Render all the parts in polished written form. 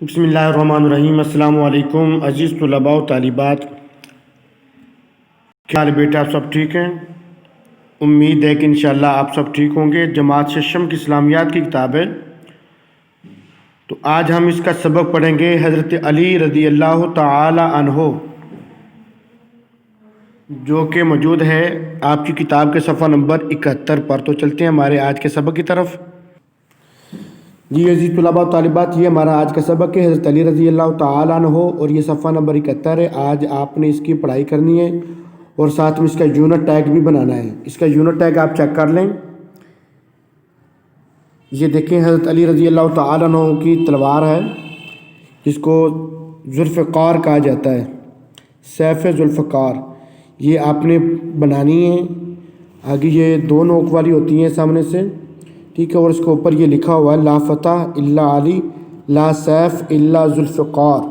بسم اللہ الرحمن الرحیم۔ السلام علیکم عزیز طلباء و طالبات، کیا حال ہے بیٹا؟ آپ سب ٹھیک ہیں؟ امید ہے کہ انشاءاللہ آپ سب ٹھیک ہوں گے۔ جماعت ششم کی اسلامیات کی کتاب ہے، تو آج ہم اس کا سبق پڑھیں گے حضرت علی رضی اللہ تعالی عنہ، جو کہ موجود ہے آپ کی کتاب کے صفحہ نمبر 71 پر۔ تو چلتے ہیں ہمارے آج کے سبق کی طرف۔ جی عزیز طلباء و طالبات، یہ ہمارا آج کا سبق ہے حضرت علی رضی اللہ تعالیٰ عنہ، اور یہ صفحہ نمبر 71 ہے۔ آج آپ نے اس کی پڑھائی کرنی ہے اور ساتھ میں اس کا یونٹ ٹیگ بھی بنانا ہے۔ اس کا یونٹ ٹیگ آپ چیک کر لیں۔ یہ دیکھیں، حضرت علی رضی اللہ تعالیٰ عنہ کی تلوار ہے، جس کو ذوالفقار کہا جاتا ہے، سیف ذوالفقار۔ یہ آپ نے بنانی ہے۔ آگے یہ دو نوک والی ہوتی ہیں سامنے سے، ٹھیک ہے، اور اس کے اوپر یہ لکھا ہوا ہے لا فتح الا علی لا سیف الا ذوالفقار۔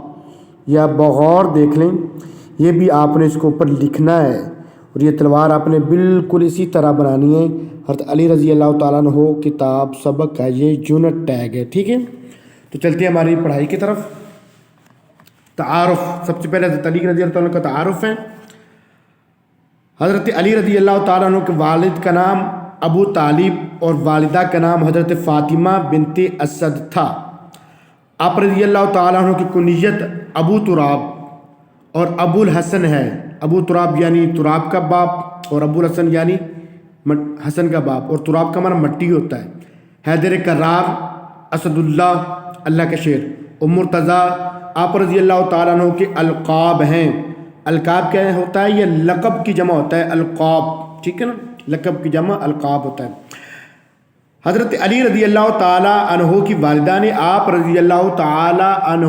یہ آپ بغور دیکھ لیں، یہ بھی آپ نے اس کے اوپر لکھنا ہے، اور یہ تلوار آپ نے بالکل اسی طرح بنانی ہے۔ حضرت علی رضی اللہ تعالیٰ عنہ کتاب سبق کا یہ یونٹ ٹیگ ہے، ٹھیک ہے۔ تو چلتے ہیں ہماری پڑھائی کی طرف۔ تعارف، سب سے پہلے حضرت علی رضی اللہ تعالیٰ عنہ کا تعارف ہے۔ حضرت علی رضی اللہ تعالیٰ عنہ کے والد کا نام ابو طالب اور والدہ کا نام حضرت فاطمہ بنت اسد تھا۔ آپ رضی اللہ تعالیٰ عنہ کی کنیت ابو تراب اور ابو الحسن ہے۔ ابو تراب یعنی تراب کا باپ، اور ابو الحسن یعنی حسن کا باپ، اور تراب کا معنی مٹی ہوتا ہے۔ حیدر کرار، اسد اللہ، اللہ کا شیر، مرتضیٰ آپ رضی اللہ تعالیٰ عنہ کے القاب ہیں۔ القاب کیا ہوتا ہے؟ یہ لقب کی جمع ہوتا ہے، القاب، ٹھیک ہے نا، لقب کی جمع القاب ہوتا ہے۔ حضرت علی رضی اللہ تعالیٰ عنہ کی والدہ نے آپ رضی اللہ تعالیٰ عنہ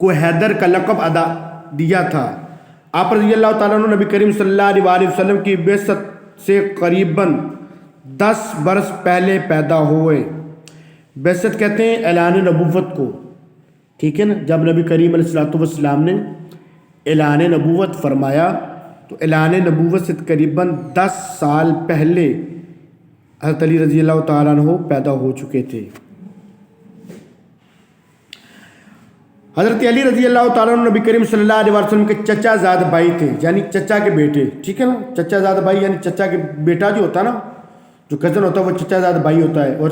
کو حیدر کا لقب دیا تھا۔ آپ رضی اللہ تعالیٰ عنہ نبی کریم صلی اللہ علیہ وسلم کی بعثت سے قریباً 10 برس پہلے پیدا ہوئے۔ بعثت کہتے ہیں اعلان نبوت کو، ٹھیک ہے نا، جب نبی کریم علیہ السلام نے اعلان نبوت فرمایا تو اعلان نبوت سے قریباً 10 سال پہلے حضرت علی رضی اللہ تعالیٰ عنہ پیدا ہو چکے تھے۔ حضرت علی رضی اللہ تعالیٰ عنہ نبی کریم صلی اللہ علیہ وسلم کے چچا زاد بھائی تھے، یعنی چچا کے بیٹے، ٹھیک ہے نا۔ چچا زاد بھائی یعنی چچا کے بیٹا جو ہوتا ہے نا، جو کزن ہوتا ہے، وہ چچا زاد بھائی ہوتا ہے۔ اور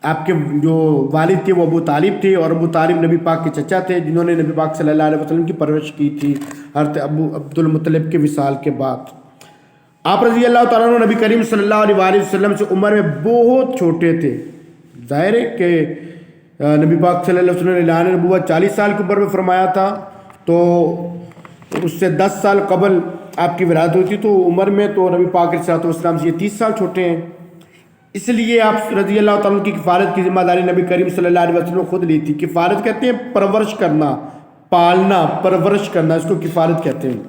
آپ کے جو والد تھے وہ ابو طالب تھے، اور ابو طالب نبی پاک کے چچا تھے، جنہوں نے نبی پاک صلی اللہ علیہ وسلم کی پرورش کی تھی حضرت ابو عبد المطلب کے وصال کے بعد۔ آپ رضی اللہ تعالیٰ عنہ نبی کریم صلی اللہ علیہ وسلم سے عمر میں بہت چھوٹے تھے۔ ظاہر ہے کہ نبی پاک صلی اللہ علیہ وسلم نے اعلان نبوت 40 سال کی عمر میں فرمایا تھا، تو اس سے 10 سال قبل آپ کی ولادت ہوئی تھی، تو عمر میں تو نبی پاک صلی اللہ علیہ وسلم سے یہ 30 سال چھوٹے ہیں۔ اس لیے آپ رضی اللہ تعالیٰ عنہ کی کفالت کی ذمہ داری نبی کریم صلی اللہ علیہ وسلم نے خود لی تھی۔ کفالت کہتے ہیں پرورش کرنا، پالنا، پرورش کرنا، اس کو کفالت کہتے ہیں۔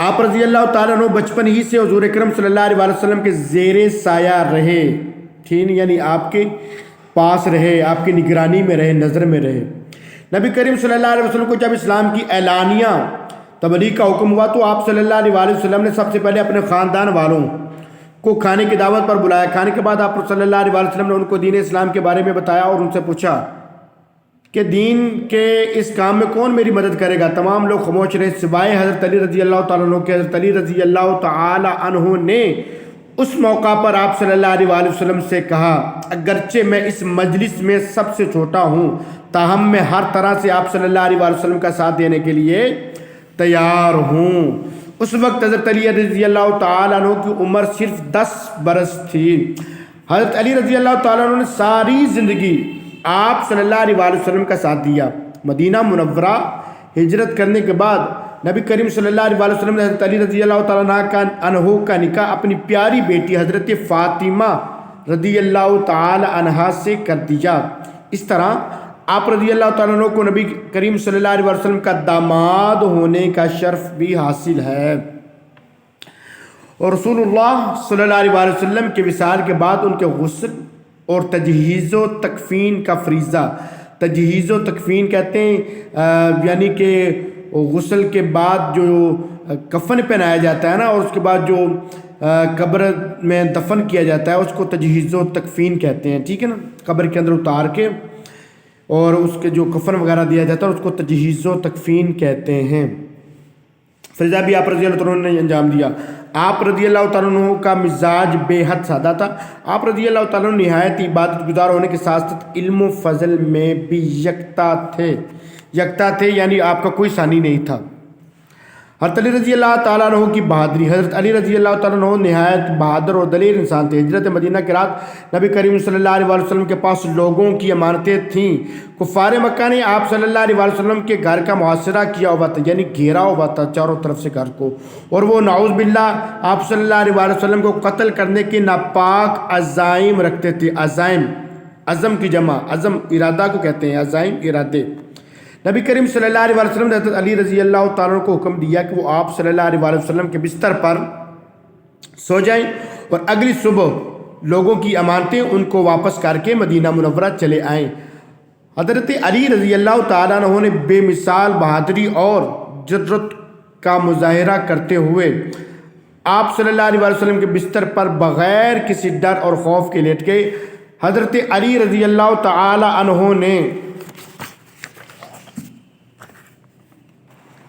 آپ رضی اللہ تعالیٰ عنہ بچپن ہی سے حضور اکرم صلی اللہ علیہ وسلم کے زیر سایہ رہے، ٹھیک، یعنی آپ کے پاس رہے، آپ کی نگرانی میں رہے، نظر میں رہے۔ نبی کریم صلی اللہ علیہ وسلم کو جب اسلام کی اعلانیہ تبلیغ کا حکم ہوا تو آپ صلی اللہ علیہ وسلم نے سب سے پہلے اپنے خاندان والوں کو کھانے کی دعوت پر بلایا۔ کھانے کے بعد آپ صلی اللہ علیہ وسلم نے ان کو دین اسلام کے بارے میں بتایا اور ان سے پوچھا کہ دین کے اس کام میں کون میری مدد کرے گا؟ تمام لوگ خاموش رہے سوائے حضرت علی رضی اللہ تعالیٰ عنہ کے۔ حضرت علی رضی اللہ تعالیٰ عنہ نے اس موقع پر آپ صلی اللہ علیہ وسلم سے کہا، اگرچہ میں اس مجلس میں سب سے چھوٹا ہوں، تاہم میں ہر طرح سے آپ صلی اللہ علیہ وسلم کا ساتھ دینے کے لیے تیار ہوں۔ اس وقت حضرت علی رضی اللہ تعالیٰ عنہ کی عمر صرف 10 برس تھی۔ حضرت علی رضی اللہ تعالیٰ عنہ نے ساری زندگی آپ صلی اللہ علیہ وسلم کا ساتھ دیا۔ مدینہ منورہ ہجرت کرنے کے بعد نبی کریم صلی اللہ علیہ وسلم نے حضرت علی رضی اللہ تعالیٰ عنہ کا نکاح اپنی پیاری بیٹی حضرت فاطمہ رضی اللہ تعالیٰ عنہ سے کر دیا۔ اس طرح آپ رضی اللہ تعالیٰ عنہ کو نبی کریم صلی اللہ علیہ وسلم کا داماد ہونے کا شرف بھی حاصل ہے۔ اور رسول اللہ صلی اللہ علیہ وسلم کے وصال کے بعد ان کے غسل اور تجہیز و تکفین کا فریضہ، تجہیز و تکفین کہتے ہیں یعنی کہ غسل کے بعد جو کفن پہنایا جاتا ہے نا، اور اس کے بعد جو قبر میں دفن کیا جاتا ہے اس کو تجہیز و تکفین کہتے ہیں، ٹھیک ہے نا، قبر کے اندر اتار کے اور اس کے جو کفن وغیرہ دیا جاتا ہے اس کو تجہیز و تکفین کہتے ہیں۔ فریضہ بھی آپ رضی اللہ عنہ نے انجام دیا۔ آپ رضی اللہ تعالیٰ عنہ کا مزاج بے حد سادہ تھا۔ آپ رضی اللہ تعالیٰ عنہ نہایت عبادت گزار ہونے کے ساتھ ساتھ علم و فضل میں بھی یکتا تھے، یعنی آپ کا کوئی ثانی نہیں تھا۔ حضرت علی رضی اللہ تعالیٰ عنہ کی بہادری۔ حضرت علی رضی اللہ تعالیٰ عنہ نہایت بہادر اور دلیر انسان تھے۔ ہجرت مدینہ کے رات نبی کریم صلی اللہ علیہ وسلم کے پاس لوگوں کی امانتیں تھیں۔ کفار مکہ نے آپ صلی اللہ علیہ وسلم کے گھر کا محاصرہ کیا ہوا تھا، یعنی گھیرا ہوا تھا چاروں طرف سے گھر کو، اور وہ نعوذ باللہ آپ صلی اللہ علیہ وسلم کو قتل کرنے کے ناپاک عزائم رکھتے تھے۔ عزائم، عزم کی جمع، عزم ارادہ کو کہتے ہیں، عزائم ارادے۔ نبی کریم صلی اللہ علیہ وسلم نے حضرت علی رضی اللہ تعالیٰ عنہ کو حکم دیا کہ وہ آپ صلی اللہ علیہ وسلم کے بستر پر سو جائیں اور اگلی صبح لوگوں کی امانتیں ان کو واپس کر کے مدینہ منورہ چلے آئیں۔ حضرت علی رضی اللہ تعالیٰ عنہ نے بے مثال بہادری اور جرأت کا مظاہرہ کرتے ہوئے آپ صلی اللہ علیہ وسلم کے بستر پر بغیر کسی ڈر اور خوف کے لیٹ گئے۔ حضرت علی رضی اللہ تعالیٰ عنہ نے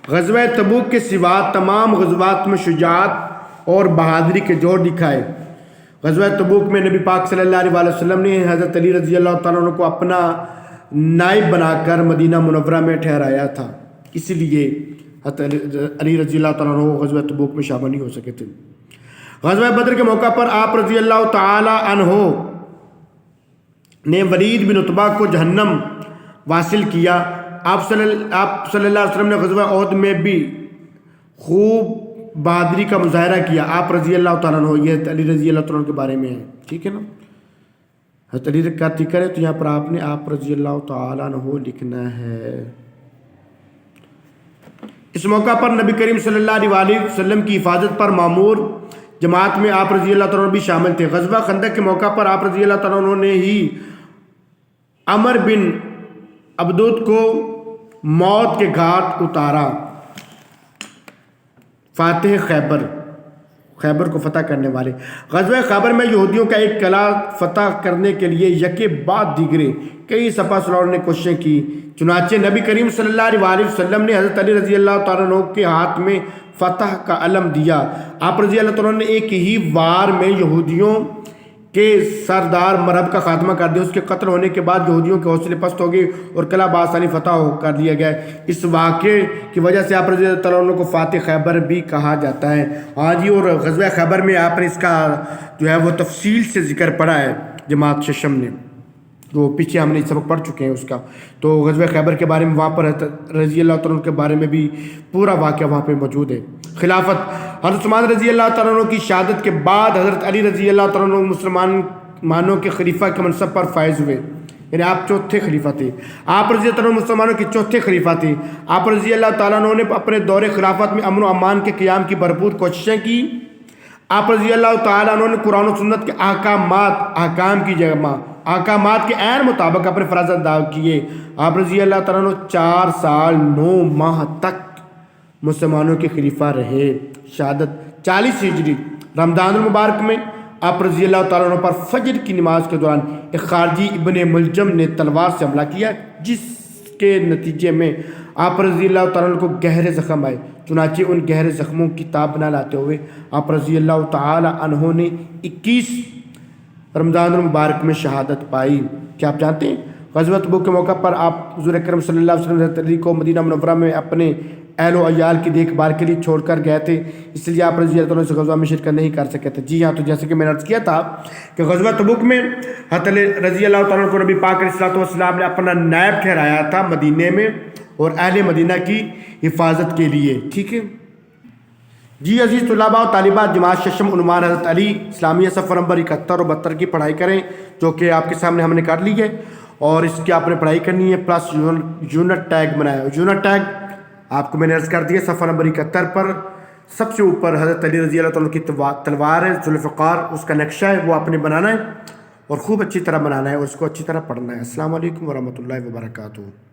غزوہ تبوک کے سوا تمام غزوات میں شجاعت اور بہادری کے جوہر دکھائے۔ غزوہ تبوک میں نبی پاک صلی اللہ علیہ وسلم نے حضرت علی رضی اللہ تعالیٰ عنہ کو اپنا نائب بنا کر مدینہ منورہ میں ٹھہرایا تھا، اس لیے حضرت علی رضی اللہ تعالیٰ عنہ غزوہ تبوک میں شامل نہیں ہو سکے تھے۔ غزوہ بدر کے موقع پر آپ رضی اللہ تعالیٰ عنہ نے ولید بن عتبہ کو جہنم واصل کیا۔ آپ صلی اللہ علیہ وسلم نے غزوہ احد میں بھی خوب بہادری کا مظاہرہ کیا۔ آپ رضی اللہ تعالیٰ عنہ، یہ علی رضی اللہ تعالیٰ عنہ کے بارے میں ہے، ٹھیک ہے نا، حضرت علی کا ذکر ہے تو یہاں پر آپ نے آپ رضی اللہ تعالیٰ عنہ لکھنا ہے۔ اس موقع پر نبی کریم صلی اللہ علیہ وسلم کی حفاظت پر معمور جماعت میں آپ رضی اللہ تعالیٰ عنہ بھی شامل تھے۔ غزوہ خندق کے موقع پر آپ رضی اللہ تعالیٰ عنہ نے ہی عمر بن عبدود کو موت کے گھاٹ اتارا۔ فاتح خیبر کو فتح کرنے والے۔ غزوہ خیبر میں یہودیوں کا ایک قلعہ فتح کرنے کے لیے یکے بعد دیگرے کئی سپہ سالاروں نے کوششیں کی، چنانچہ نبی کریم صلی اللہ علیہ وسلم نے حضرت علی رضی اللہ تعالیٰ عنہ کے ہاتھ میں فتح کا علم دیا۔ آپ رضی اللہ تعالیٰ عنہ نے ایک ہی وار میں یہودیوں کے سردار مرہب کا خاتمہ کر دیا۔ اس کے قتل ہونے کے بعد یہودیوں کے حوصلے پست ہو گئے اور قلعہ بآسانی فتح کر دیا گیا۔ اس واقعے کی وجہ سے آپ رضی اللہ تعالیٰ عنہ کو فاتح خیبر بھی کہا جاتا ہے۔ ہاں جی، اور غزوہ خیبر میں آپ نے اس کا جو ہے وہ تفصیل سے ذکر پڑھا ہے جماعت ششم نے، جو پیچھے ہم نے سبق پڑھ چکے ہیں اس کا۔ تو غزوہ خیبر کے بارے میں وہاں پر رضی اللہ تعالیٰ عنہ کے بارے میں بھی پورا واقعہ وہاں پہ موجود ہے۔ خلافت۔ حضرت عثمان رضی اللہ تعالیٰ عنہ کی شہادت کے بعد حضرت علی رضی اللہ تعالیٰ عنہ مسلمانوں کے خلیفہ کے منصب پر فائز ہوئے، یعنی آپ چوتھے خلیفہ تھے۔ آپ رضی اللہ تعالیٰ عنہ مسلمانوں کے چوتھے خلیفہ تھے۔ آپ رضی اللہ تعالیٰ عنہ نے اپنے دور خلافت میں امن و امان کے قیام کی بھرپور کوششیں کی۔ آپ رضی اللہ تعالیٰ عنہ نے قرآن و سنت کے احکام کی جمع، احکامات کے عین مطابق اپنے فرائض ادا کیے۔ آپ رضی اللہ تعالیٰ عنہ 4 سال 9 ماہ تک مسلمانوں کے خلیفہ رہے۔ شہادت 40 ہجری رمضان المبارک میں آپ رضی اللہ تعالیٰ عنہ پر فجر کی نماز کے دوران ایک خارجی ابن ملجم نے تلوار سے حملہ کیا، جس کے نتیجے میں آپ رضی اللہ تعالیٰ عنہ کو گہرے زخم آئے۔ چنانچہ ان گہرے زخموں کی تاب نہ لاتے ہوئے آپ رضی اللہ تعالیٰ عنہ نے 21 رمضان المبارک میں شہادت پائی۔ کیا آپ جانتے ہیں غزوہ تبوک کے موقع پر آپ حضور اکرم صلی اللہ علیہ وسلم حضرت علی کو مدینہ منورہ میں اپنے اہل و عیال کی دیکھ بھال کے لیے چھوڑ کر گئے تھے، اس لیے آپ رضی اللہ عنہ سے غزوہ میں شرکت نہیں کر سکے تھے۔ جی ہاں، تو جیسے کہ میں نے عرض کیا تھا کہ غزوہ تبوک میں حضرت علی رضی اللہ تعالیٰ عنہ کو نبی پاک علیہ السلام نے اپنا نائب ٹھہرایا تھا مدینے میں اور اہل مدینہ کی حفاظت کے لیے، ٹھیک ہے جی۔ عزیز طلباء و طالبات، جماعت ششم عنوان حضرت علی اسلامیہ صفحہ نمبر 71 اور 72 کی پڑھائی کریں، جو کہ آپ کے سامنے ہم نے کر لی ہے، اور اس کی آپ نے پڑھائی کرنی ہے، پلس یونٹ ٹیگ بنایا ہے۔ یونٹ ٹیگ آپ کو میں نے عرض کر دیا، صفحہ نمبر 71 پر سب سے اوپر حضرت علی رضی اللہ تعالیٰ کی تلوار ہے، ذوالفقار، اس کا نقشہ ہے، وہ آپ نے بنانا ہے اور خوب اچھی طرح بنانا ہے اور اس کو اچھی طرح پڑھنا ہے۔ السلام علیکم ورحمۃ اللہ وبرکاتہ۔